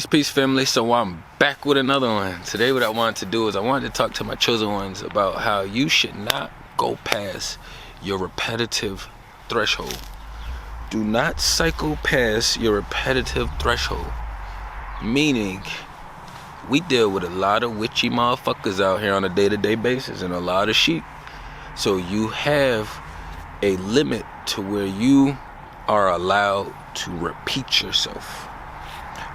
Peace, family. So I'm back with another one. Today what I wanted to do is I wanted to talk to my chosen ones about how you should not go past your repetitive threshold. Do not cycle past your repetitive threshold. Meaning, we deal with a lot of witchy motherfuckers out here on a day-to-day basis and a lot of sheep. So you have a limit to where you are allowed to repeat yourself.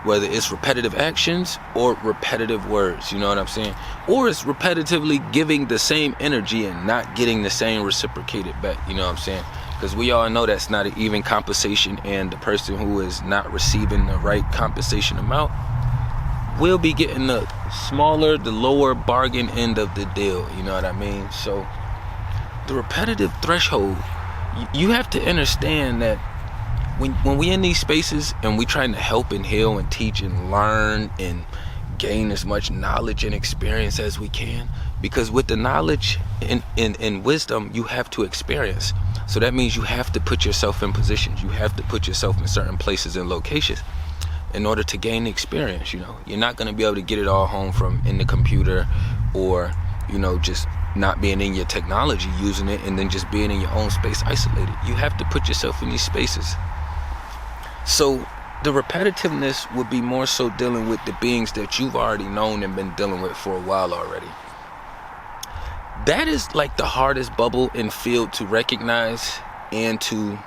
Whether it's repetitive actions or repetitive words, you know what I'm saying? Or it's repetitively giving the same energy and not getting the same reciprocated back, you know what I'm saying? Because we all know that's not an even compensation, and the person who is not receiving the right compensation amount will be getting the smaller, the lower bargain end of the deal, you know what I mean? So the repetitive threshold, you have to understand that when we in these spaces and we trying to help and heal and teach and learn and gain as much knowledge and experience as we can, because with the knowledge and wisdom you have to experience. So that means you have to put yourself in positions, you have to put yourself in certain places and locations in order to gain experience. You know, you're not going to be able to get it all home from in the computer, or you know, just not being in your technology, using it, and then just being in your own space isolated. You have to put yourself in these spaces. So the repetitiveness would be more so dealing with the beings that you've already known and been dealing with for a while already. That is like the hardest bubble and field to recognize and to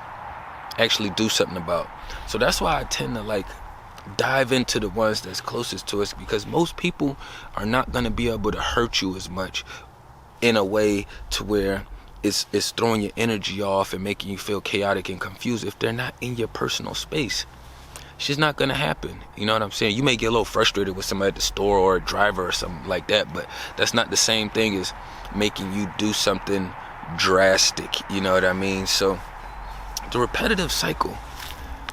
actually do something about. So that's why I tend to like dive into the ones that's closest to us, because most people are not going to be able to hurt you as much in a way to where it's throwing your energy off and making you feel chaotic and confused if they're not in your personal space. It's just not gonna happen. You know what I'm saying? You may get a little frustrated with somebody at the store or a driver or something like that, but that's not the same thing as making you do something drastic. You know what I mean? So the repetitive cycle,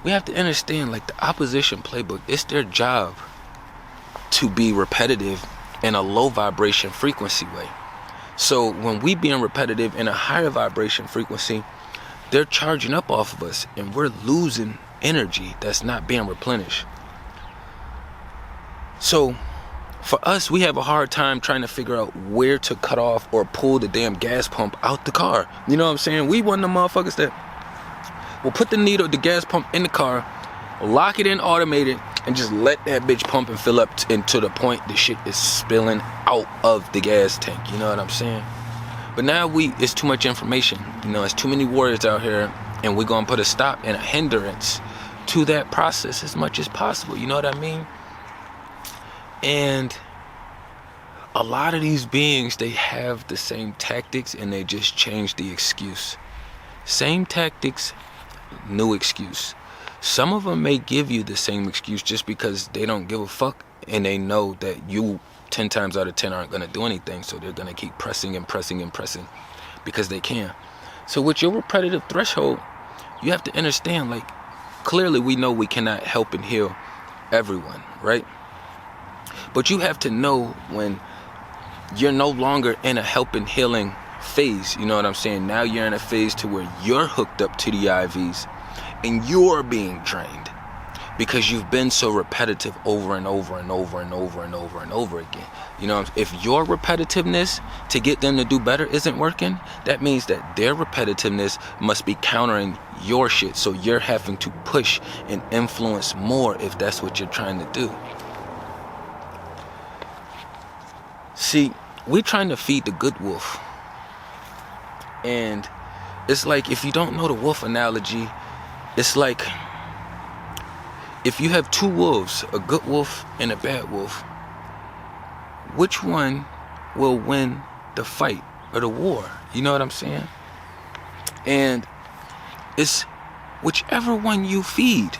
we have to understand, like the opposition playbook, it's their job to be repetitive in a low vibration frequency way. So when we being repetitive in a higher vibration frequency, they're charging up off of us and we're losing energy that's not being replenished. So for us, we have a hard time trying to figure out where to cut off or pull the damn gas pump out the car. You know what I'm saying? We one of the motherfuckers that will put the gas pump in the car, lock it in automated, and just let that bitch pump and fill up to the point the shit is spilling out of the gas tank. You know what I'm saying? But now it's too much information. You know, it's too many warriors out here, and we're gonna put a stop and a hindrance to that process as much as possible. You know what I mean? And a lot of these beings, they have the same tactics and they just change the excuse. Same tactics, new excuse. Some of them may give you the same excuse just because they don't give a fuck and they know that you 10 times out of 10 aren't going to do anything. So they're going to keep pressing and pressing and pressing because they can. So with your repetitive threshold, you have to understand, like, clearly we know we cannot help and heal everyone, right? But you have to know when you're no longer in a help and healing phase. You know what I'm saying? Now you're in a phase to where you're hooked up to the IVs and you're being drained because you've been so repetitive over and over and over and over and over and over again. You know, if your repetitiveness to get them to do better isn't working, that means that their repetitiveness must be countering your shit. So you're having to push and influence more if that's what you're trying to do. See, we're trying to feed the good wolf. And it's like, if you don't know the wolf analogy, it's like if you have two wolves, a good wolf and a bad wolf, which one will win the fight or the war? You know what I'm saying? And it's whichever one you feed.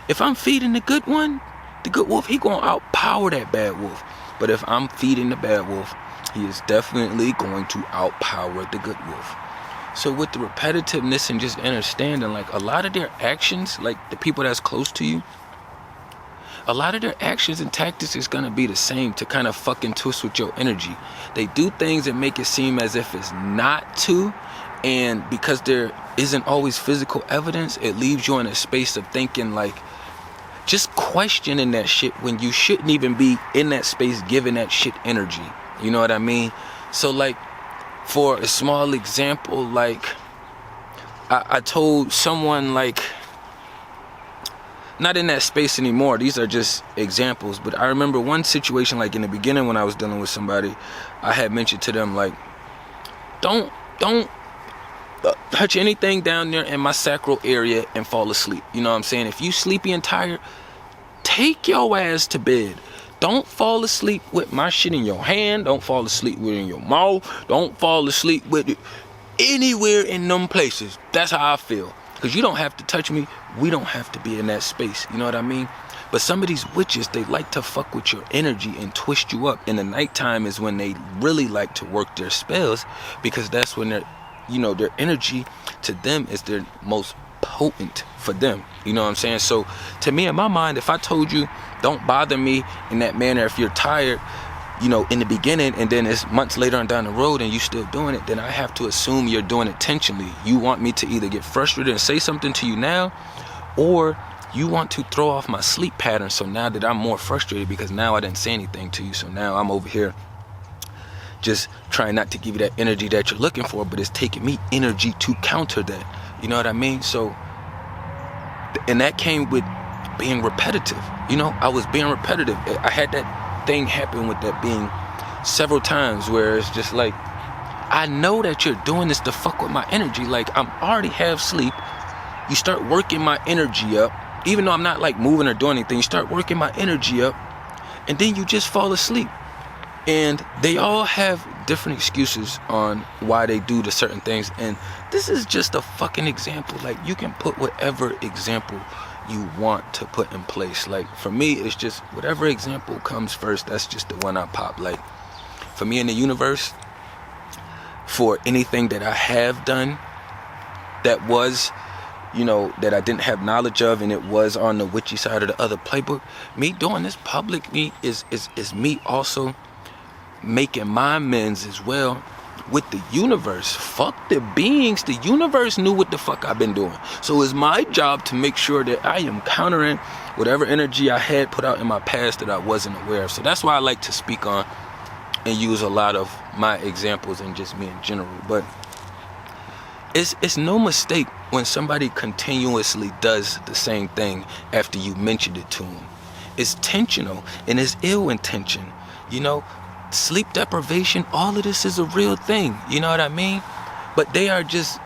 If I'm feeding the good one, the good wolf, he gonna outpower that bad wolf. But if I'm feeding the bad wolf, he is definitely going to outpower the good wolf. So with the repetitiveness and just understanding, like, a lot of their actions, like the people that's close to you, a lot of their actions and tactics is going to be the same to kind of fucking twist with your energy. They do things that make it seem as if it's not to, and because there isn't always physical evidence, it leaves you in a space of thinking like, just questioning that shit when you shouldn't even be in that space giving that shit energy. You know what I mean? So like, for a small example, like I told someone, like, not in that space anymore, these are just examples, but I remember one situation, like in the beginning when I was dealing with somebody, I had mentioned to them, like, don't touch anything down there in my sacral area and fall asleep. You know what I'm saying? If you sleepy and tired, take your ass to bed. Don't fall asleep with my shit in your hand. Don't fall asleep with it in your mouth. Don't fall asleep with it anywhere in them places. That's how I feel. Because you don't have to touch me. We don't have to be in that space. You know what I mean? But some of these witches, they like to fuck with your energy and twist you up. In the nighttime is when they really like to work their spells, because that's when they're, you know, their energy to them is their most potent for them. You know what I'm saying? So to me, in my mind, if I told you don't bother me in that manner, if you're tired, you know, in the beginning, and then it's months later on down the road and you still doing it, then I have to assume you're doing it intentionally. You want me to either get frustrated and say something to you now, or you want to throw off my sleep pattern. So now that I'm more frustrated because now I didn't say anything to you, so now I'm over here just trying not to give you that energy that you're looking for, but it's taking me energy to counter that. You know what I mean? So, and that came with being repetitive. You know, I was being repetitive. I had that thing happen with that being several times where it's just like, I know that you're doing this to fuck with my energy. Like, I'm already half asleep. You start working my energy up, even though I'm not like moving or doing anything. You start working my energy up, and then you just fall asleep. And they all have different excuses on why they do the certain things. And this is just a fucking example. Like, you can put whatever example you want to put in place. Like, for me, it's just whatever example comes first, that's just the one I pop. Like, for me in the universe, for anything that I have done that was, you know, that I didn't have knowledge of, and it was on the witchy side of the other playbook, me doing this public, me is me also making my amends as well with the universe. Fuck the beings. The universe knew what the fuck I've been doing. So it's my job to make sure that I am countering whatever energy I had put out in my past that I wasn't aware of. So that's why I like to speak on and use a lot of my examples and just me in general. But it's no mistake when somebody continuously does the same thing after you mentioned it to them. It's intentional, and it's ill intention. You know, sleep deprivation, all of this is a real thing. You know what I mean? But they just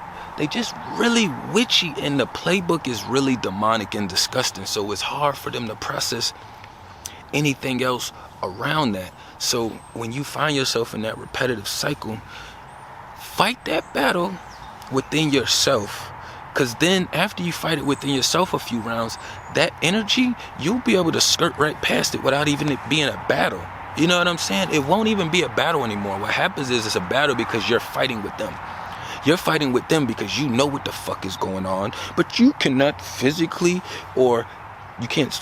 really witchy, and the playbook is really demonic and disgusting. So it's hard for them to process anything else around that. So when you find yourself in that repetitive cycle, fight that battle within yourself. Because then after you fight it within yourself a few rounds, that energy, you'll be able to skirt right past it without even it being a battle. You know what I'm saying? It won't even be a battle anymore. What happens is it's a battle because you're fighting with them. You're fighting with them because you know what the fuck is going on, but you cannot physically, or you can't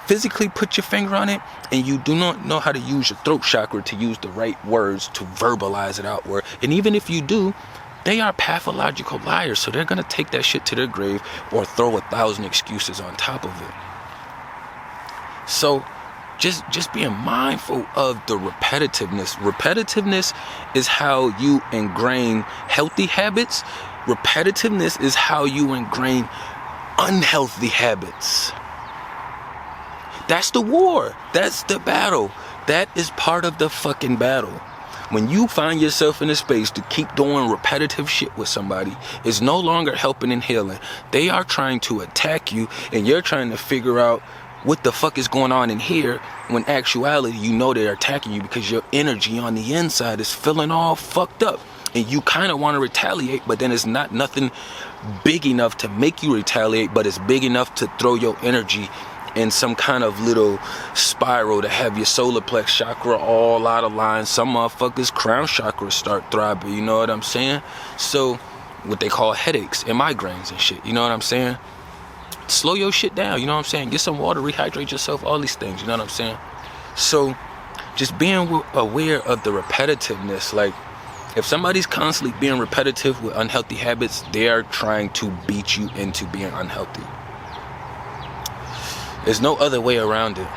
physically put your finger on it, and you do not know how to use your throat chakra to use the right words to verbalize it outward. And even if you do, they are pathological liars, so they're going to take that shit to their grave or throw 1,000 excuses on top of it. So just being mindful of the repetitiveness. Repetitiveness is how you ingrain healthy habits. Repetitiveness is how you ingrain unhealthy habits. That's the war. That's the battle. That is part of the fucking battle. When you find yourself in a space to keep doing repetitive shit with somebody, it's no longer helping and healing. They are trying to attack you, and you're trying to figure out what the fuck is going on in here, when actuality, you know they're attacking you because your energy on the inside is feeling all fucked up. And you kind of want to retaliate, but then it's not nothing big enough to make you retaliate, but it's big enough to throw your energy in some kind of little spiral to have your solar plex chakra all out of line. Some motherfuckers' crown chakra start throbbing, you know what I'm saying? So, what they call headaches and migraines and shit, you know what I'm saying? Slow your shit down, you know what I'm saying? Get some water, rehydrate yourself, all these things, you know what I'm saying? So, just being aware of the repetitiveness. Like, if somebody's constantly being repetitive with unhealthy habits, they are trying to beat you into being unhealthy. There's no other way around it.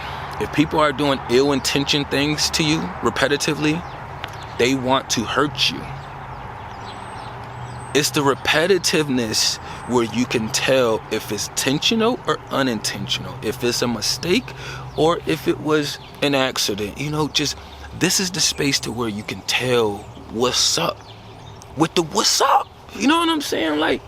If people are doing ill-intentioned things to you repetitively, they want to hurt you. It's the repetitiveness where you can tell if it's intentional or unintentional, if it's a mistake or if it was an accident. Just this is the space to where you can tell what's up with the what's up. You know what I'm saying? Like,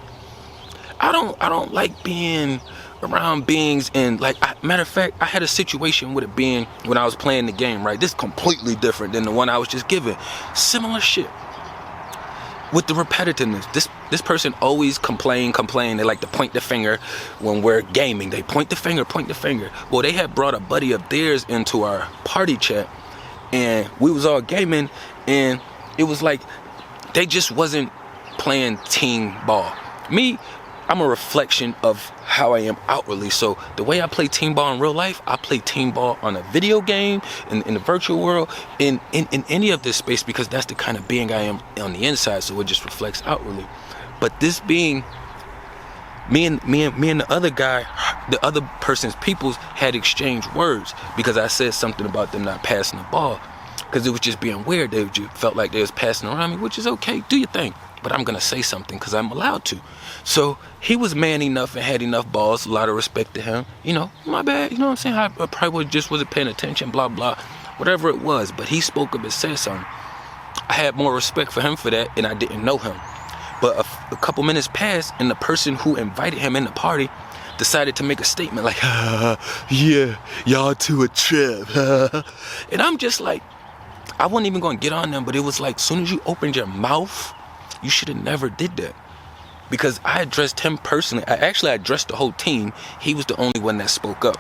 I don't like being around beings, and matter of fact, I had a situation with a being when I was playing the game, right? This is completely different than the one I was just given. Similar shit. With the repetitiveness, this person always complain. They like to point the finger when we're gaming. They point the finger. Well, they had brought a buddy of theirs into our party chat, and we was all gaming, and it was like they just wasn't playing team ball. Me, I'm a reflection of how I am outwardly. So the way I play team ball in real life, I play team ball on a video game, in the virtual world, in any of this space, because that's the kind of being I am on the inside. So it just reflects outwardly. But this being, me and the other guy, the other person's peoples had exchanged words because I said something about them not passing the ball, because it was just being weird. They just felt like they was passing around me, which is okay. Do your thing. But I'm going to say something because I'm allowed to. So he was man enough and had enough balls. A lot of respect to him. My bad. You know what I'm saying? I probably just wasn't paying attention, blah, blah, whatever it was. But he spoke up and said something. I had more respect for him for that, and I didn't know him. But a couple minutes passed, and the person who invited him in the party decided to make a statement like, yeah, y'all two a trip. And I'm just like, I wasn't even going to get on them, but it was like, as soon as you opened your mouth, you should have never did that. Because I addressed him personally. I addressed the whole team. He was the only one that spoke up.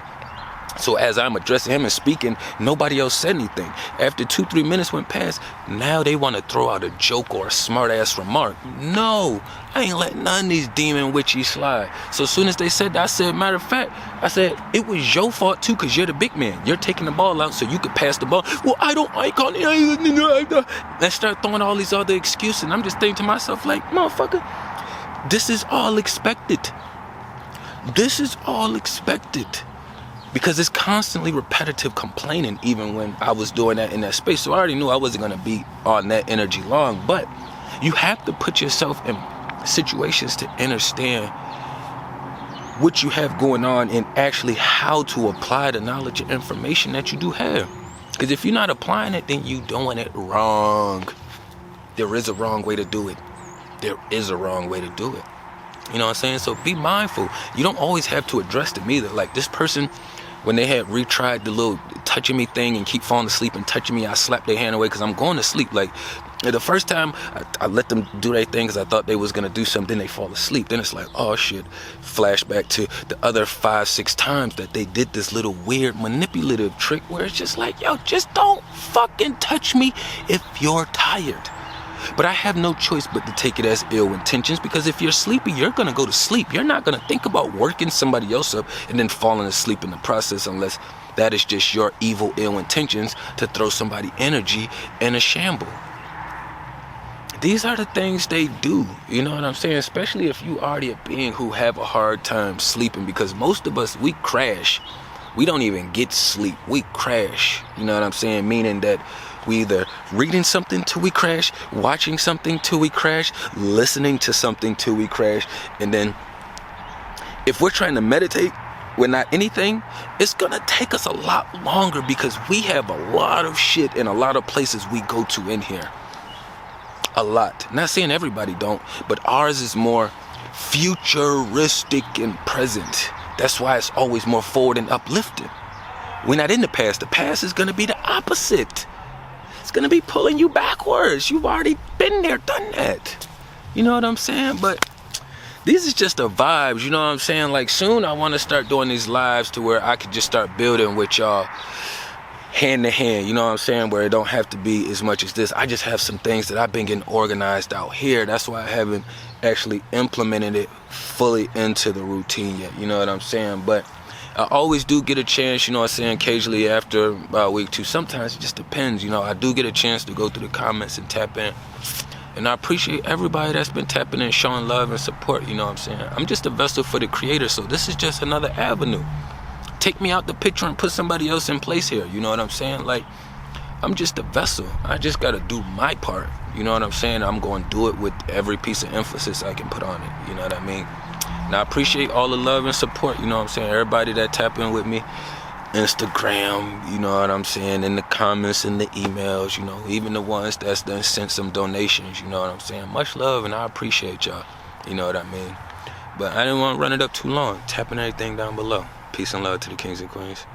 So as I'm addressing him and speaking, nobody else said anything. After 2-3 minutes went past, now they want to throw out a joke or a smart-ass remark. No, I ain't letting none of these demon witches slide. So as soon as they said that, I said, matter of fact, I said, it was your fault too, because you're the big man. You're taking the ball out so you could pass the ball. Well, I can't. Let's start throwing all these other excuses. And I'm just thinking to myself, like, motherfucker, this is all expected. This is all expected. Because it's constantly repetitive complaining, even when I was doing that in that space. So I already knew I wasn't going to be on that energy long. But you have to put yourself in situations to understand what you have going on and actually how to apply the knowledge and information that you do have. Because if you're not applying it, then you're doing it wrong. There is a wrong way to do it. There is a wrong way to do it. You know what I'm saying? So be mindful. You don't always have to address them either. Like this person, when they had retried the little touching me thing and keep falling asleep and touching me, I slapped their hand away because I'm going to sleep. Like the first time I let them do their thing because I thought they was going to do something, they fall asleep. Then it's like, oh shit, flashback to the other 5-6 times that they did this little weird manipulative trick where it's just like, yo, just don't fucking touch me if you're tired. But I have no choice but to take it as ill intentions, because if you're sleepy, you're going to go to sleep. You're not going to think about working somebody else up and then falling asleep in the process, unless that is just your evil, ill intentions to throw somebody energy in a shamble. These are the things they do, you know what I'm saying? Especially if you already a being who have a hard time sleeping, because most of us, we crash. We don't even get sleep. We crash, you know what I'm saying? Meaning that we either reading something till we crash, watching something till we crash, listening to something till we crash. And then if we're trying to meditate with not anything, it's gonna take us a lot longer because we have a lot of shit in a lot of places we go to in here. A lot. Not saying everybody don't, but ours is more futuristic and present. That's why it's always more forward and uplifting. We're not in the past. The past is gonna be the opposite. It's gonna be pulling you backwards. You've already been there, done that. You know what I'm saying? But these is just the vibes, you know what I'm saying? Like soon I want to start doing these lives to where I could just start building with y'all hand to hand, you know what I'm saying? Where it don't have to be as much as this. I just have some things that I've been getting organized out here. That's why I haven't actually implemented it fully into the routine yet, you know what I'm saying? But I always do get a chance, you know what I'm saying, occasionally after about a week or two. Sometimes it just depends, you know. I do get a chance to go through the comments and tap in. And I appreciate everybody that's been tapping in, showing love and support, you know what I'm saying. I'm just a vessel for the creator, so this is just another avenue take me out the picture and put somebody else in place here. You know what I'm saying? Like, I'm just a vessel. I just gotta do my part. You know what I'm saying? I'm gonna do it with every piece of emphasis I can put on it. You know what I mean? And I appreciate all the love and support. You know what I'm saying? Everybody that tap in with me, Instagram, you know what I'm saying, in the comments, in the emails, you know, even the ones that's done sent some donations. You know what I'm saying? Much love, and I appreciate y'all. You know what I mean? But I didn't want to run it up too long. Tapping everything down below. Peace and love to the kings and queens.